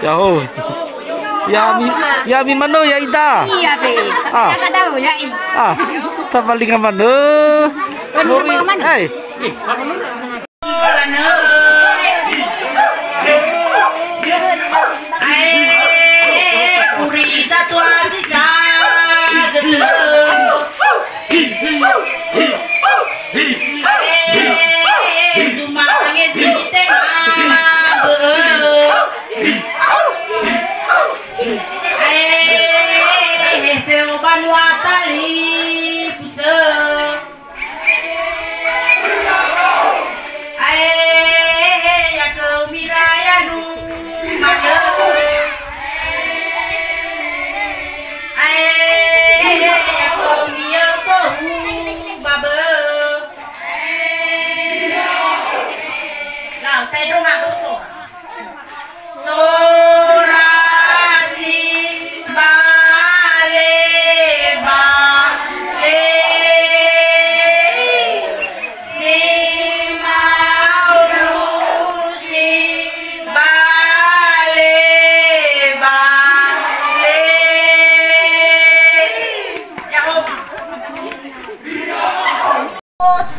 Ya oh. Ya mi mano ya ida. Iya be. Ah. Enggak tahu ya. Ah, tapaling mano. Mobi. Hey.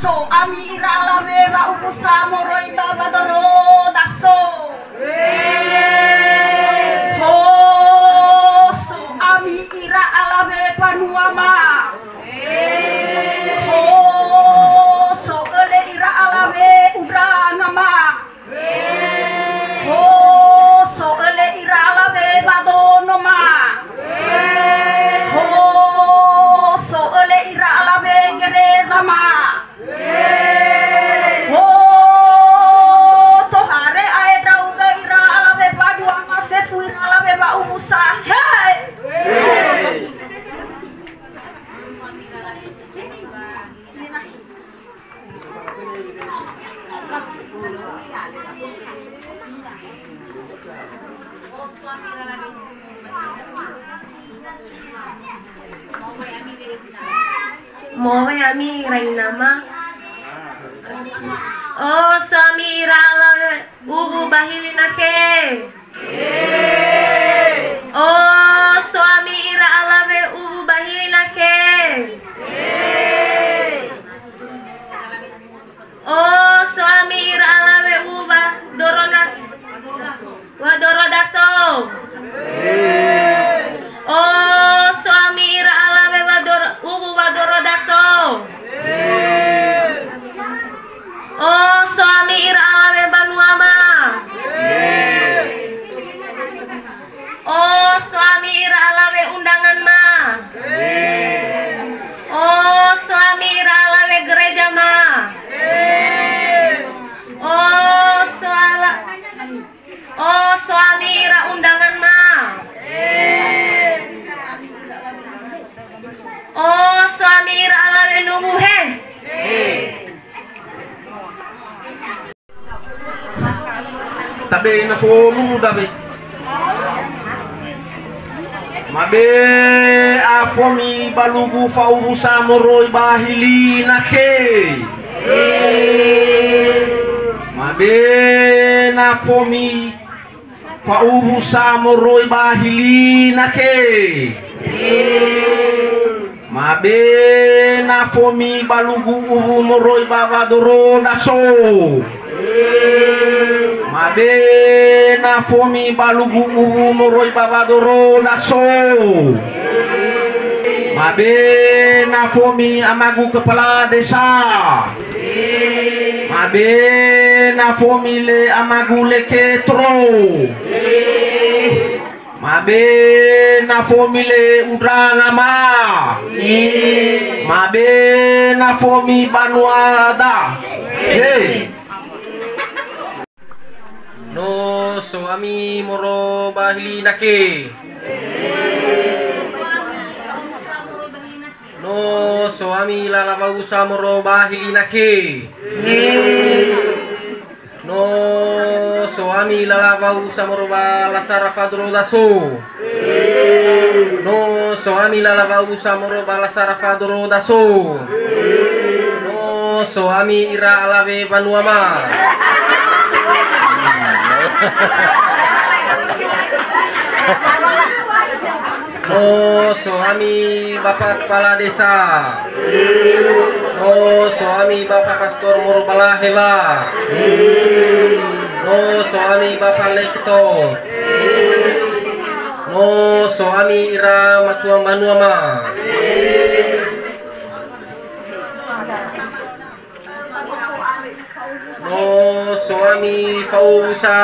So amira la vera upusamo roi baba doro daso. Oh so amira alave panuama. Oh so ele ira alave udranama. Oh so ele ira alave badonoma. Oh so ele ira alave gerezama. Oh, tohare ae dauga ira alave badu amafe fuir alave ba umusa. Hey! Mau yami rainama. Oh samira la ubu bahilinake. Oh samira alave ubu bahilinake. Oh samira alave uba doronas wa dorodaso. Oh samira alave ubu wa dorodaso. Oh suami ira alave banuama. Oh suami ira alave undangan ma. Oh suami ira alave gereja ma. Oh suami ira undangan ma. Oh suami ira alave nunggu he. Tabe na fomu dabe mabe afomi balugu faubu samoroi bahili nake mabe na fomi faubu samoroi bahili nake mabe na fomi balugu ubu moroi bavadoro daso mabe na fomi balugu ubu moroi babadoro daso mabe na fomi amagu kepala desa mabe na fomi le amagu leketro mabe na fomi le udrangama mabe na fomi banuada no suami moro bahili nake no suami lalava usa moro bahili nake no suami lalava usa moro balasara fadro daso no suami lalava usa moro balasara fadro daso no suami ira alave banuama Oh suami Bapak Kepala Desa. Oh suami Bapak Pastor Murbalahela. Oh suami Bapak Lekto. Oh suami Ira Matua Manuama. Oh suami Pausa.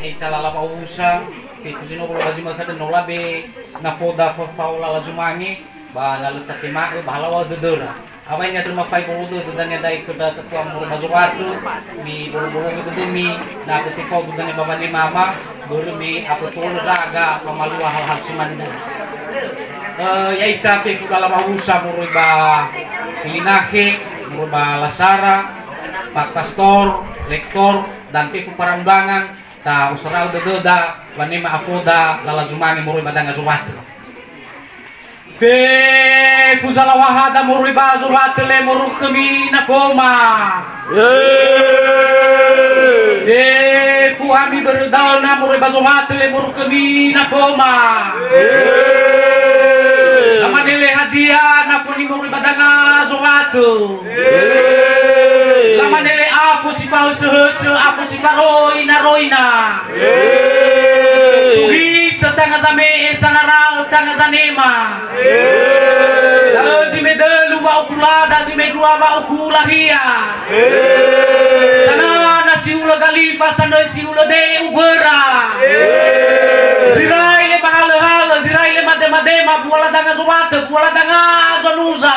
Italala pausa, kusino ko lazima kada no labe na poda fa faula lazumangi ba na luta tema bahalawa dudura. Awai nya terima pai ko udu dudanya dai kuda sesuam mur mazwatu mi buru-buru itu dumi na peti ko dudanya baba ni mama guru mi apa tulu raga pamalu hal-hal simanda. Ya ita pe kala pausa mur ba pilinahe mur ba lasara Pak Pastor, Lektor dan pe parambangan ta usara udah wani ma apoda lala zumani murui badanga zuwat fe fuzala wahada murui ba zuwat le muru kami na koma fe fu ami berdal na murui ba zuwat le muru kami na koma sama nile hadiah na puni murui badanga zuwat lama nele aku si bau sehese aku si roina sugi tetangga zame sanarau tetangga zanema lalu si medelu bau kulada si medua bau kulahia sana nasi ula galifa sana si ula de ubera zirai le bahala zirai le madema buala danga zuwate buala danga zonuza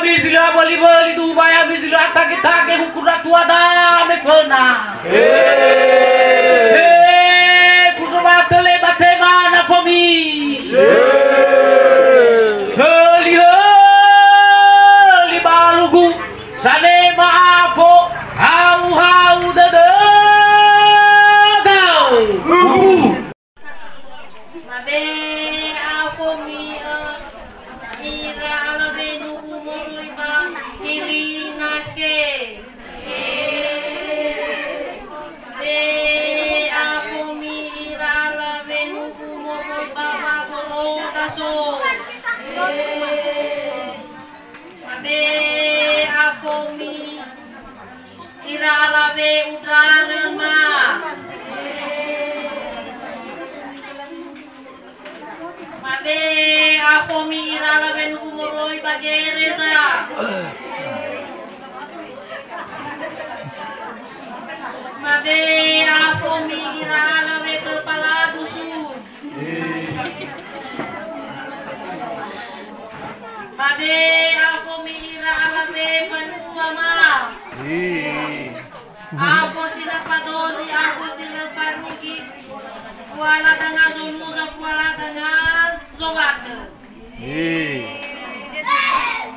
Bisilo bali tu baya bisilo atake hukura tuada me fona kusuma tele batema na fomi holi balugu sane maafo hau dada mabe aku mi ira ala benu umurui bang hilinake be aku mi ira ala benu umurui baba borodaso mabe aku mi ira ala be udrangan ma mabe aku mira la ben umuroi bagereza mabe aku mira la be kepala dusun mabe aku mira la be panuama aku sila padosi aku sila panuki kuala dengan zumuza kuala dengan zowate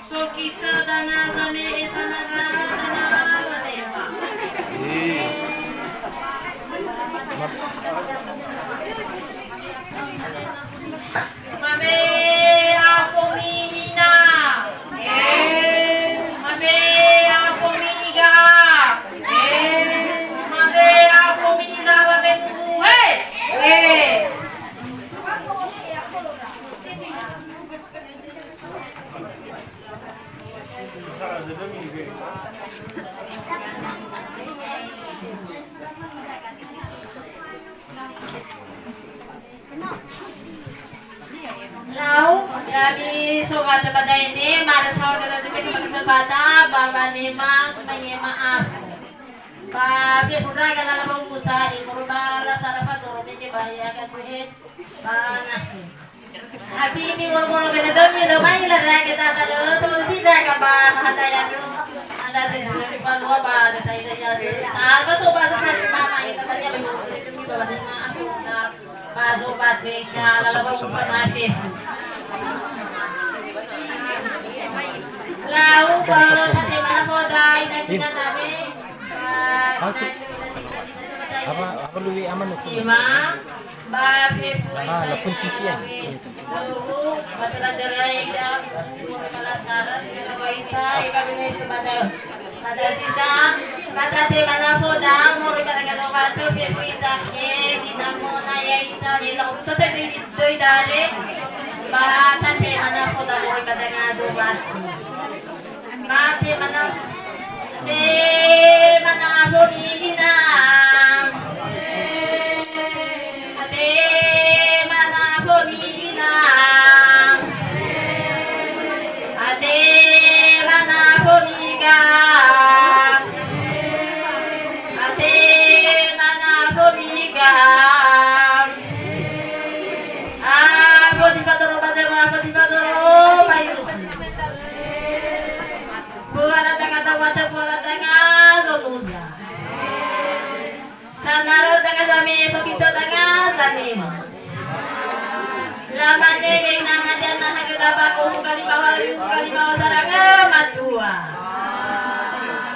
so kita dengan zame sanara dengan ladeva mabe aku mihina mabe aku miga mabe aku miga labengu Lau, jadi sobat pada ini, mari tahu kita tu pergi berbata, bawa nema, sebagai maaf. Bagi budak yang dalam usaha ini, berbala sarapan dorong ini bahaya kan tuh, banyak. Tapi ini mulu-mulu kita tu ni, domai kita dah kita tahu, tu sih dah kabar ada yang tu, ada di luar bal, kita ini jadi. Apa sobat sekali nama itu tanya begitu, itu ni bawa nema, pas sobat bekerja, lalu bermain. Lau pati mana podai dan kita tahu apa luwi aman itu lima babi lapun cincian masalah cerai ya masalah tarat kalau kita ibaratnya itu pada kita Batate manapoda mori kadang batu pepo itake minamona ya itare la utote doi dare batate manapoda mori kadang batu bate manapodina Lamane kay nangadyan na nagadaba ko kalimawa saranga matua.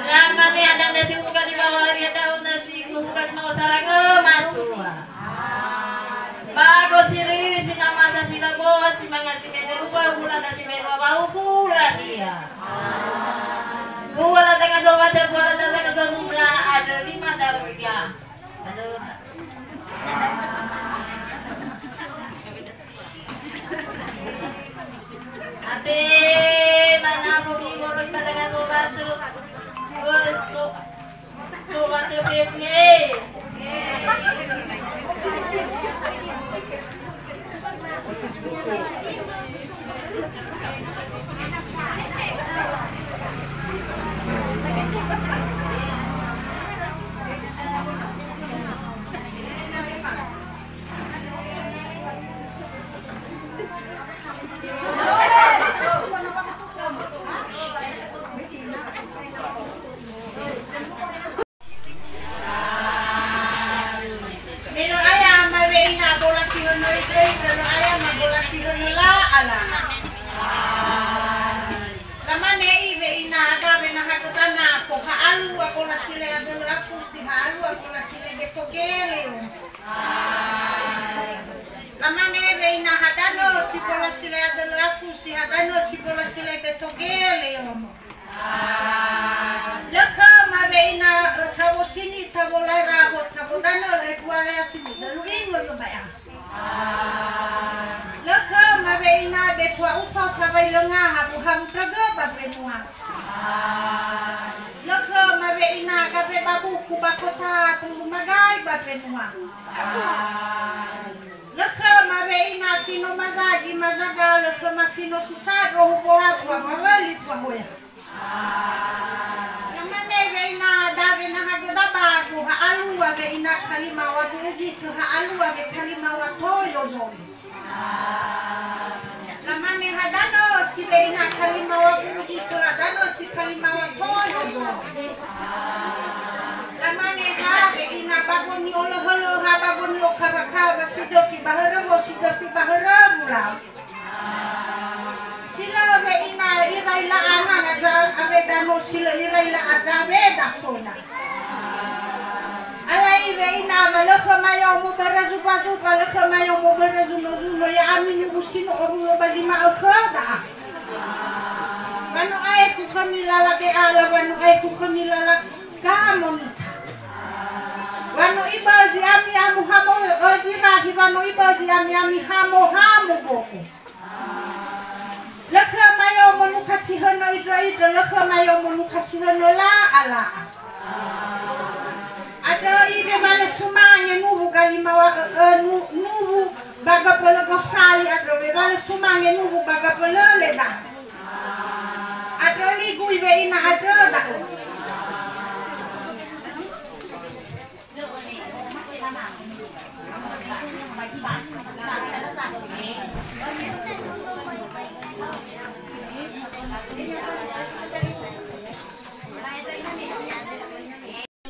Lamane adang na si kalimawa ria daw na si kalimawa saranga matua. Bago siriri sinamasa sila buhat si mga sinerupa hula na si may babaw hula iya. Wala tanga do wala tanga do mula ada 5 daw dia. Ate mana po mimoroy padagan ko batu. So batu pepe.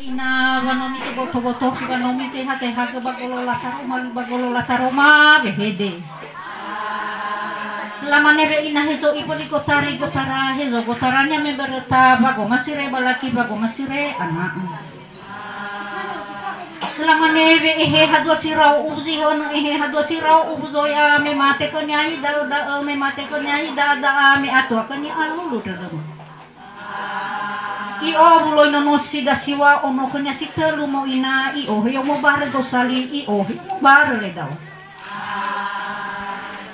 Ina wanomi to boto wanomi te hate haga bagolo lataroma behede. Lamane be ina hezo iboli gotara hezo gotaranya memberta bago masire balaki bago masire anak. Lamane be ehe hadwa sirau uzi hono ehe hadwa sirau ubuzoya me mate ko nyai da me mate ko nyai da me atwa ko ni alulu dadam. I o buloy no si da siwa ono kanya si telu mo ina i o yo mo bare go sali i o mo bare le daw.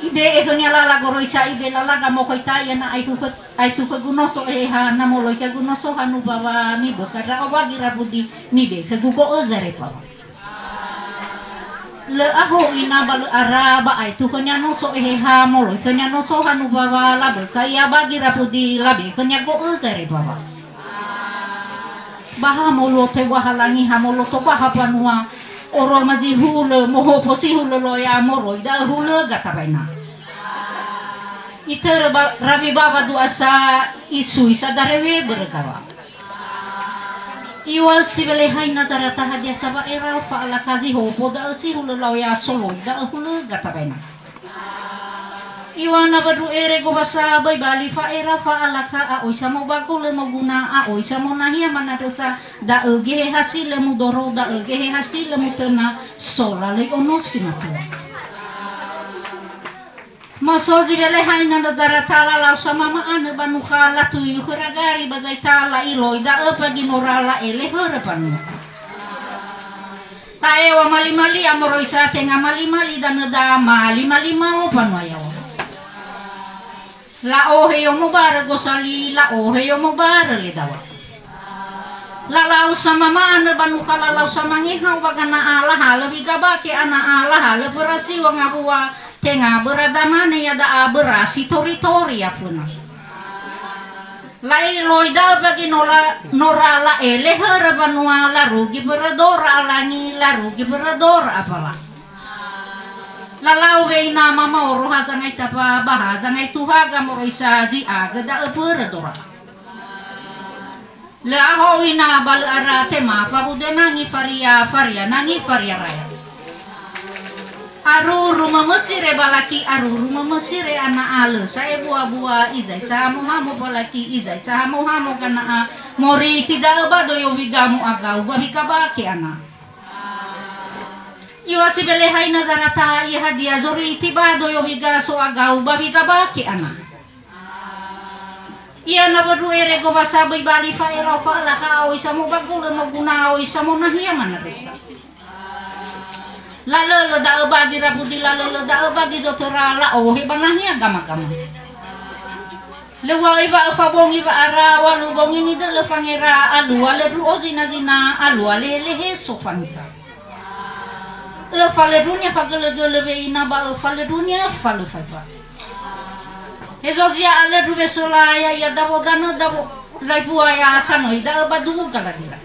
Ibe e kanya lala goro isa ibe lala ga mo koita ya na ai tu ka gunoso e ha na mo loy ka gunoso hanu bawa ni bekara o bagi rabudi ni be ka gugo o zare pa. Le aho ina bal araba ai tu kanya no so e ha mo loy kanya no so hanu bawa la be kaya bagi rabudi la be kanya go o zare bawa. Baha molo te wahalangi ha molo to baha panua oro madi hule moho posi hule loya moro ida hule gata baina iter rabi baba du asa isu isa darewe berkawa iwal sibele haina darata hadia saba era fa ala kazi ho poda si hule loya solo ida hule gata baina Iwana badu ere go basa bai bali fa era fa alaka a oisa mo bago le mo guna a oisa mo nahia mana desa da ege hasil le mudoro da ege hasil le mutena sola le ono simatu masoji bele haina da zara tala la sama ma ane banu khala tu yu kuragari bazai tala iloi da pagi norala ele hore panu tae wa mali mali amoro isa tenga mali mali dan da mali mali mau panu ayaw La ohe yo mubara gosali la ohe yo mubara le dawa la lau sama mana banu kala lau sama ngihau bagana ala hala bigaba ke ana ala hala berasi wang abua tenga berada mana ya da berasi tori apuna lai loida bagi nora la ele hera banua la rugi beradora alangi la rugi beradora apalah Lalau veina mama oro ha zangai tapa baha zangai tuha ga moro isa di aga da epere dora. Le aho ina bal ara tema pa bude nangi faria nangi faria raya. Aru rumah mesire balaki aru rumah mesire ana ale saya buah izai sahamu hamu balaki izai sahamu hamu kana mori tidak bado yo vigamu agau bahi kabake ana. Iwa si bele haina zarata i hadia zori tiba do yo viga so agau babi kabake ana. Ia na badu ere go basa bai bali fa era fa la ka o isa mo bagul mo guna o isa mo nahia mana resa. La lo da bagi rabudi la lo da bagi dotora la o he banahia gama. Le wa iba fa bongi ba ara walu bongi ni de le fangera alu ale ru ozina zina alu ale le he so fanta. Fale dunia pagele veina ba fale dunia fale faifa. Ezozia ale duve solaya ya davo dano davo laipua ya sano ida ba dugu kalagira.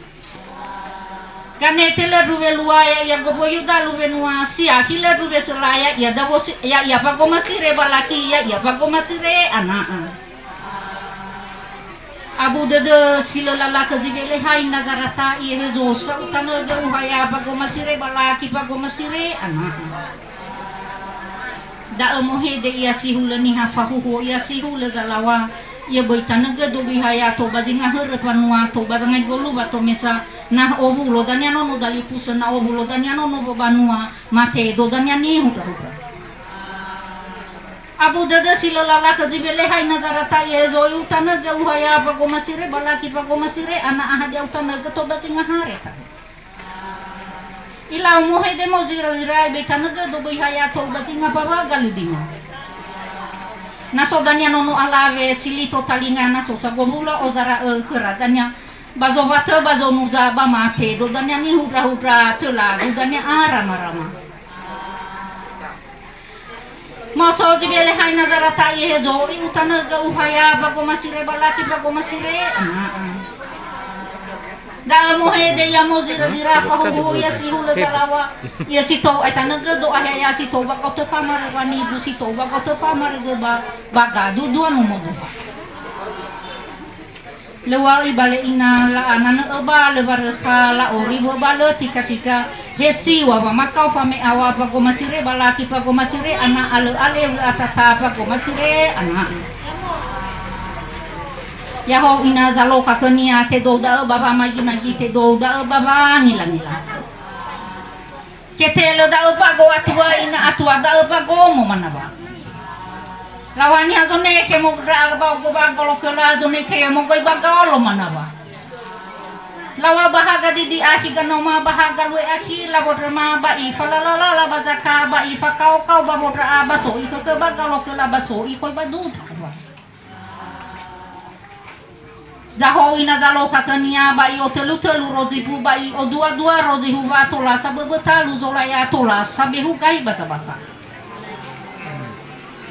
Kane tele duve luaya ya gobo yuda luve nua sia kile duve solaya ya davo ya pago masire balaki ya pago masire ana. Abu dede sila lala kezibele hai nagarata iye zosa utana de uhaya pago masire balaki pago masire ana da mohe de ia sihula ni hafahu ia sihula zalawa ia boitana ge do bihaya to badinga hore panua to badangai golu bato mesa nah obu lo danya no dali pusana obu lo danya no banua mate do danya ni huta Abu dada sila lala kezibele hai nazarata ye zoi utana ge uhaya pago masire balaki pago masire ana ahad ya utana ge to batinga hare ta ila mohe de mozira rai betana ge do bihaya to batinga baba galudinga nasodanya nono alave silito talinga naso sagomula ozara keradanya bazovata bazonuza bamate do danya ni hudra tela do danya arama Maso di bele hai nazarata ye zo i utana ga uhaya bago masire balaki bago masire da mohe de ya mozira dira fa ho ya si hula dalawa ya si to etana ga do ahya ya si to ba ko to pamar wani bu si to ba ko to pamar ga baga du no modu lewa i bale ina la anana ba le barka la ori bo balo tika hesi wa makau fame awa pago masire balaki pago masire ana ale atata pago masire ana ya ho ina zalo kakenia te do da baba magi te do da baba ngila ketelo da pago atua ina atua da pago mo manaba lawani azone ke mo gra ba go ba golo kala azone ke mo go ba golo manaba lawa bahaga di aki ganoma bahaga lue aki labo drama ba ifa la ba zaka ba ifa kau ba modra abaso iko ke ba kalau ke labaso iko ba dud jaho ina galo kakania ba i otelu rozi bu ba i o dua rozi hu va tola sabe betalu zola ya tola sabe hu kai ba sabaka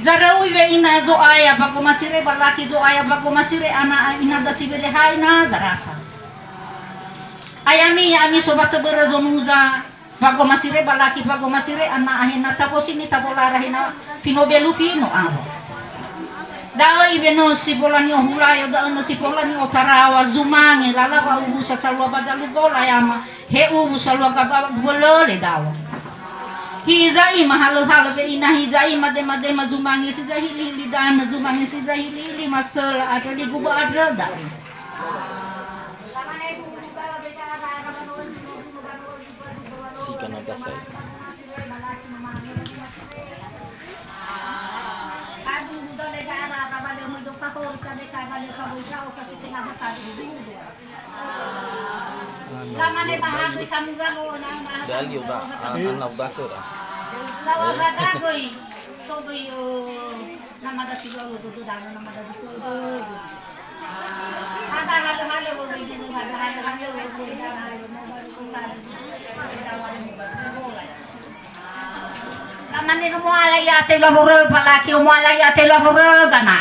Zara uive ina zo aya bako masire balaki zo aya bako masire ana ina da sibele haina zaraka. Ayami sobat berezo nuza bako masire balaki bako masire ana ahina tapo sini tapo larahina fino belu fino avo. Dawa ibe no si bolani ohula yo da no si bolani otarawa zumange lala ba ubu sa salwa badalu gola yama he ubu salwa ka ba bolole dawa. Hizai mahalo halo be ina hizai made mazumangi si jahili dan mazumangi si jahili masal ada di guba ada dah. Si kanaga sai. Lamane bahag bisa mugalo na Dali uda anak uda ke dah. Lawa gada goi so goi namada sigalo do dano namada do ada hal wo goi do ada hal wo goi lamane no mo ala ya te lo hore palaki mo ala ya te lo hore gana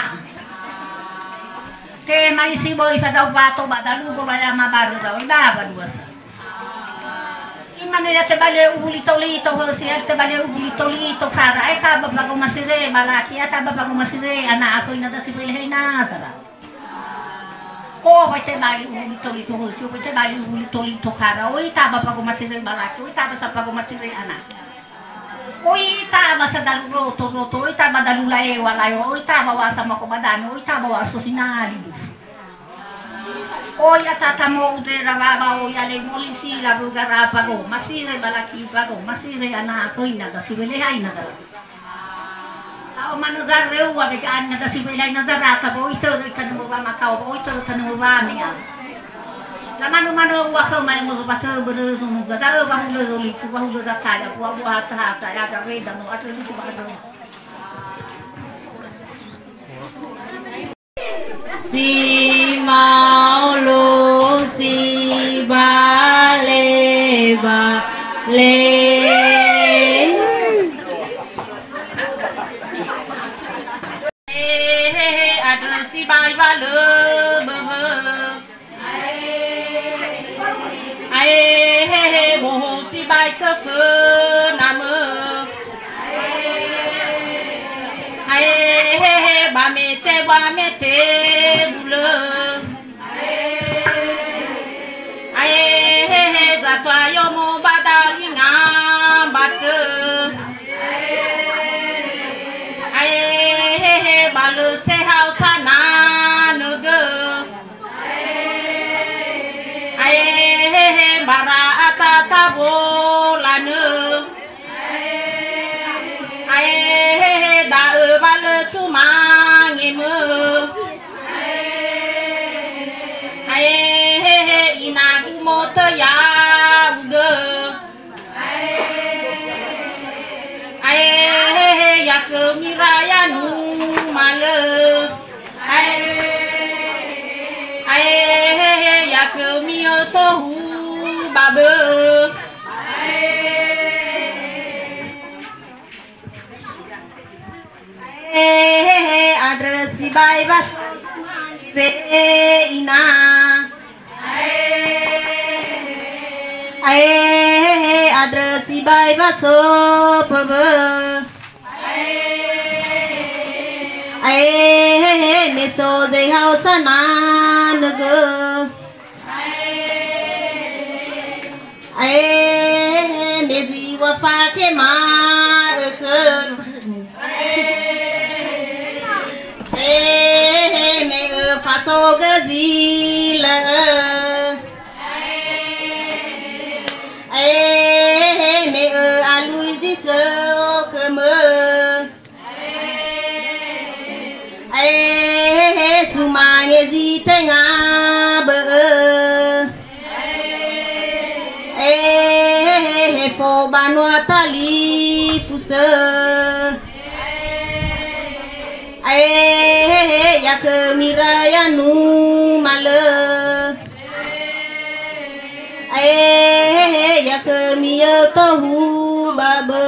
ke mai si boy sa daw bato badalu ko bala mabaru daw ilaba duwas imane ya te bale ulito hosi te bale ulito kara ay ka babago masire balaki ata babago masire ana ako ina da si bilhay na tara ko ba te bale ulito hosi ko te bale ulito kara oy ta babago masire balaki oy ta sa babago masire ana oy ta sa dalu roto oy ta badalu lae walayo oy ta bawa sama ko badano oy ta bawa so sinali oy atata mo de rababa oy ale polisi la bulgara pago masire balaki pago masire ana ko ina da sibele hay na da mano garreu wa be kan na da sibele hay na da rata oy to kan mo ba makao oy to kan mo ba mi ya la mano wa ko mai mo ba to bere so mo da ba hu lo li ku ba hu da ta ya wa ta ya da re da mo atli ku ba do si mau lu si bale ada si bai bale mo si bai ke fe nama ba mete bule zatwa yo mo badali ngambate balu se hausa na nuge bara atata bolane da balu sumangi mu inagu moto ya uge ya kemiraya nu male ya kemio tohu babe adresi bai bas fe ina adresi bai baso pebe meso ze hausa nan ge mezi wa fatima me faso gazila me alui dislo keme sumanye ji tenga be po banwa tali puste ya kemirayanu male ya kemiyo tohu babe